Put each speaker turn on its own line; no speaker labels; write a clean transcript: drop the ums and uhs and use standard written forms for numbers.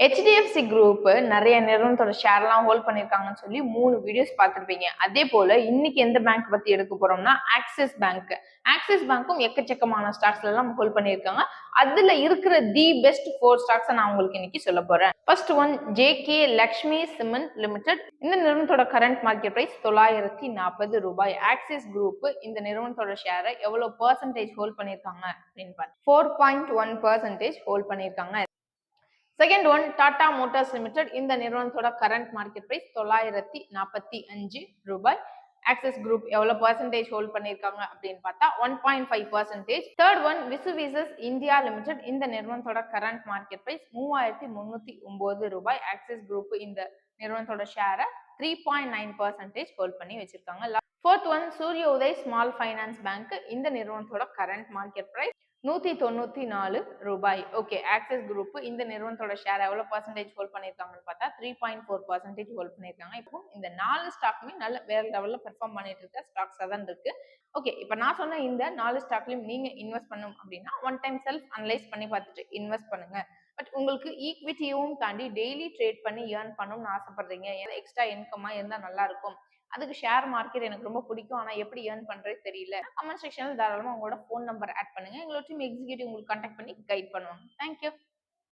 HDFC group நிறைய நிறுவனத்தோட ஷேர்லாம் hold பண்ணிருக்காங்கன்னு சொல்லி 3 வீடியோஸ் பார்த்திருப்பீங்க. அதே போல இன்னைக்கு எந்த பேங்க் பத்தி எடுக்க போறோம்னா ஆக்சிஸ் பேங்க். ஆக்சிஸ் பேங்க்கும் எக்கச்சக்கமான ஸ்டாக்ஸ்ல எல்லாம் ஹோல்ட் பண்ணிருக்காங்க. அதுல இருக்கிற தி பெஸ்ட் 4 ஸ்டாக்ஸ் நான் உங்களுக்கு இன்னைக்கு சொல்ல போறேன். First one JK Lakshmi cement limited. இந்த நிறுவனத்தோட கரண்ட் மார்க்கெட் பிரைஸ் ரூ. 940. ஆக்சிஸ் குரூப் இந்த நிறுவனத்தோட ஷேரை எவ்வளவு பெர்சன்டேஜ் ஹோல்ட் பண்ணிருக்காங்க அப்படின்னு பாருங்க. 4.1% ஹோல்ட் பண்ணிருக்காங்க. Second one Tata Motors Limited. இந்த நிறுவனத்தோட கரண்ட் மார்க்கெட் பிரைஸ் ரூ. 945. ஆக்சிஸ் குரூப் எவ்வளவு பெர்சன்டேஜ் ஹோல்ட் பண்ணிருக்காங்க அப்படின்னு பார்த்தா 1.5%. தேர்ட் ஒன் விசுவிசஸ் இந்தியா லிமிடெட். இந்த நிறுவனத்தோட கரண்ட் மார்க்கெட் பிரைஸ் ரூ. 3309. ஆக்சிஸ் குரூப் இந்த நிறுவனத்தோட ஷேரை 3.9% ஹோல்ட் பண்ணி வச்சிருக்காங்க. ஃபோர்த் ஒன் சூரிய உதய் ஸ்மால் ஃபைனான்ஸ் பேங்க். இந்த நிறுவனத்தோட கரண்ட் மார்க்கெட் பிரைஸ் ரூ. 194. ஓகே, ஆக்சிஸ் குரூப் இந்த நிறுவனத்தோட ஷேர் எவ்வளவு பெர்சன்டேஜ் ஹோல்ட் பண்ணிருக்காங்கன்னு பார்த்தா 3.4% ஹோல்ட் பண்ணிருக்காங்க. இப்போ இந்த 4 ஸ்டாக்குமே நல்ல வேற லெவல்ல பெர்ஃபார்ம் பண்ணிட்டு இருக்க ஸ்டாக்ஸா தான் இருக்கு. ஓகே, இப்போ நான் சொன்ன இந்த 4 ஸ்டாக்லயும் நீங்க இன்வெஸ்ட் பண்ணணும் அப்படின்னா ஒன் டைம் செல்ஃப் அனலைஸ் பண்ணி பார்த்துட்டு இன்வெஸ்ட் பண்ணுங்க. பட் உங்களுக்கு ஈக்விட்டியும் தாண்டி டெய்லி ட்ரேட் பண்ணி ஏர்ன் பண்ணணும்னு ஆசைப்படுறீங்க, எக்ஸ்ட்ரா இன்கமா இருந்தா நல்லா இருக்கும், அதுக்கு ஷேர் மார்க்கெட் எனக்கு ரொம்ப பிடிக்கும், ஆனா எப்படி ஏர்ன் பண்றது தெரியல, கமெண்ட் செக்ஷன்ல தாராளமா உங்களோட ஃபோன் நம்பர் ஆட் பண்ணுங்க. எங்களோட டீம் எக்ஸிக்யூட்டிவ் உங்களுக்கு கான்டாக்ட் பண்ணி கைட் பண்ணுவாங்க. தேங்க்யூ.